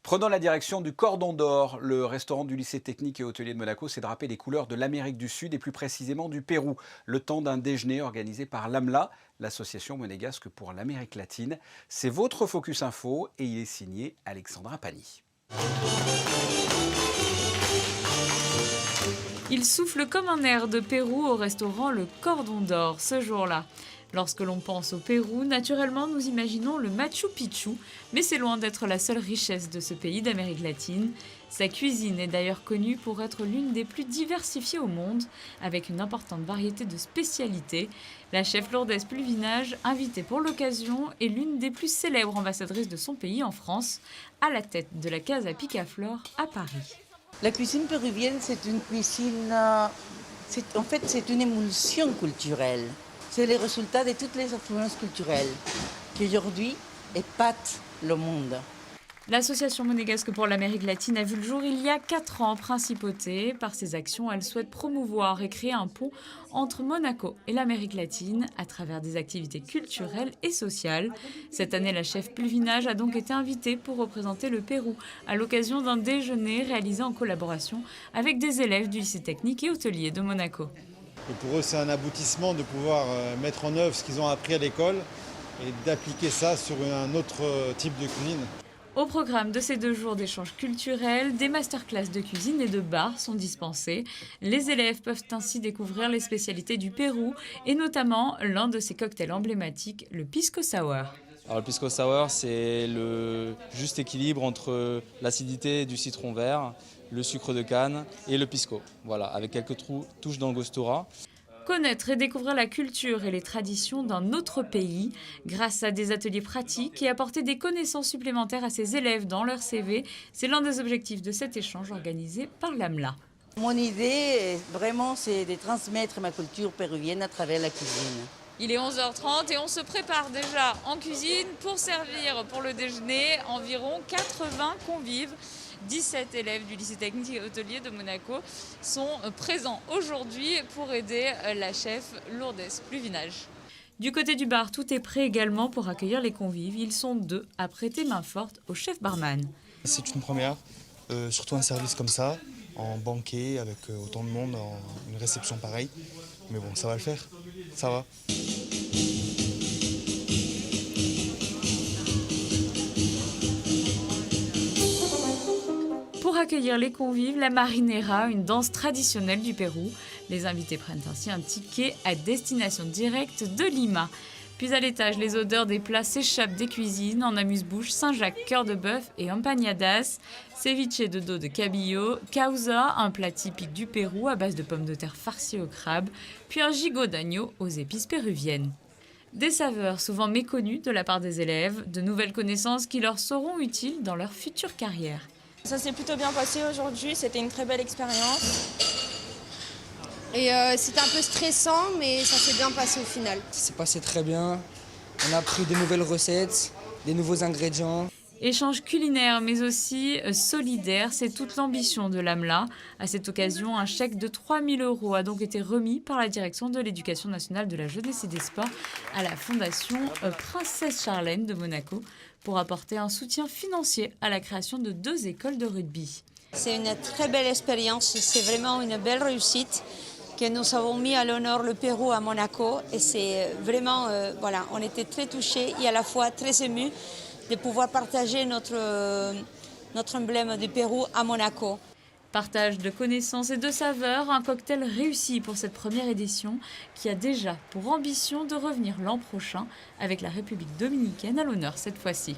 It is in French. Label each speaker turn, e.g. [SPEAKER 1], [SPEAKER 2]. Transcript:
[SPEAKER 1] Prenant la direction du Cordon d'Or, le restaurant du lycée technique et hôtelier de Monaco s'est drapé les couleurs de l'Amérique du Sud et plus précisément du Pérou, le temps d'un déjeuner organisé par l'AMLA, l'association monégasque pour l'Amérique latine. C'est votre Focus Info et il est signé Alexandra Pani.
[SPEAKER 2] Il souffle comme un air de Pérou au restaurant Le Cordon d'Or ce jour-là. Lorsque l'on pense au Pérou, naturellement nous imaginons le Machu Picchu, mais c'est loin d'être la seule richesse de ce pays d'Amérique latine. Sa cuisine est d'ailleurs connue pour être l'une des plus diversifiées au monde, avec une importante variété de spécialités. La chef Lourdes Pulvinage, invitée pour l'occasion, est l'une des plus célèbres ambassadrices de son pays en France, à la tête de la Casa Picaflor à Paris.
[SPEAKER 3] La cuisine péruvienne, c'est une cuisine, c'est une émulsion culturelle. C'est le résultat de toutes les influences culturelles qui aujourd'hui épatent le monde.
[SPEAKER 2] L'Association monégasque pour l'Amérique latine a vu le jour il y a 4 ans. Principauté, par ses actions, elle souhaite promouvoir et créer un pont entre Monaco et l'Amérique latine à travers des activités culturelles et sociales. Cette année, la chef Pulvinage a donc été invitée pour représenter le Pérou à l'occasion d'un déjeuner réalisé en collaboration avec des élèves du lycée technique et hôtelier de Monaco.
[SPEAKER 4] Et pour eux, c'est un aboutissement de pouvoir mettre en œuvre ce qu'ils ont appris à l'école et d'appliquer ça sur un autre type de cuisine.
[SPEAKER 2] Au programme de ces 2 jours d'échanges culturels, des masterclass de cuisine et de bar sont dispensés. Les élèves peuvent ainsi découvrir les spécialités du Pérou et notamment l'un de ses cocktails emblématiques, le Pisco Sour.
[SPEAKER 5] Alors, le pisco sour, c'est le juste équilibre entre l'acidité du citron vert, le sucre de canne et le pisco. Voilà, avec quelques touches d'angostura.
[SPEAKER 2] Connaître et découvrir la culture et les traditions d'un autre pays grâce à des ateliers pratiques et apporter des connaissances supplémentaires à ses élèves dans leur CV, c'est l'un des objectifs de cet échange organisé par l'AMLA.
[SPEAKER 3] Mon idée, vraiment, c'est de transmettre ma culture péruvienne à travers la cuisine.
[SPEAKER 2] Il est 11h30 et on se prépare déjà en cuisine pour servir pour le déjeuner environ 80 convives. 17 élèves du lycée technique et hôtelier de Monaco sont présents aujourd'hui pour aider la chef Lourdes Pulvinage. Du côté du bar, tout est prêt également pour accueillir les convives. Ils sont 2 à prêter main forte au chef barman.
[SPEAKER 6] C'est une première, surtout un service comme ça, en banquet, avec autant de monde, une réception pareille. Mais bon, ça va le faire, ça va.
[SPEAKER 2] Pour accueillir les convives, la marinera, une danse traditionnelle du Pérou. Les invités prennent ainsi un ticket à destination directe de Lima. Puis à l'étage, les odeurs des plats s'échappent des cuisines en amuse-bouche, Saint-Jacques, cœur de bœuf et empanadas, ceviche de dos de cabillaud, causa, un plat typique du Pérou à base de pommes de terre farcies au crabe, puis un gigot d'agneau aux épices péruviennes. Des saveurs souvent méconnues de la part des élèves, de nouvelles connaissances qui leur seront utiles dans leur future carrière.
[SPEAKER 7] Ça s'est plutôt bien passé aujourd'hui, c'était une très belle expérience. Et c'était un peu stressant, mais ça s'est bien passé au final.
[SPEAKER 8] Ça s'est passé très bien. On a appris des nouvelles recettes, des nouveaux ingrédients.
[SPEAKER 2] Échange culinaire mais aussi solidaire, c'est toute l'ambition de l'AMLA. À cette occasion, un chèque de 3 000 € a donc été remis par la direction de l'Éducation nationale de la jeunesse et des sports à la fondation Princesse Charlène de Monaco pour apporter un soutien financier à la création de 2 écoles de rugby.
[SPEAKER 9] C'est une très belle expérience, c'est vraiment une belle réussite que nous avons mis à l'honneur le Pérou à Monaco et c'est vraiment, voilà, on était très touchés et à la fois très émus de pouvoir partager notre emblème du Pérou à Monaco.
[SPEAKER 2] Partage de connaissances et de saveurs, un cocktail réussi pour cette première édition qui a déjà pour ambition de revenir l'an prochain avec la République dominicaine à l'honneur cette fois-ci.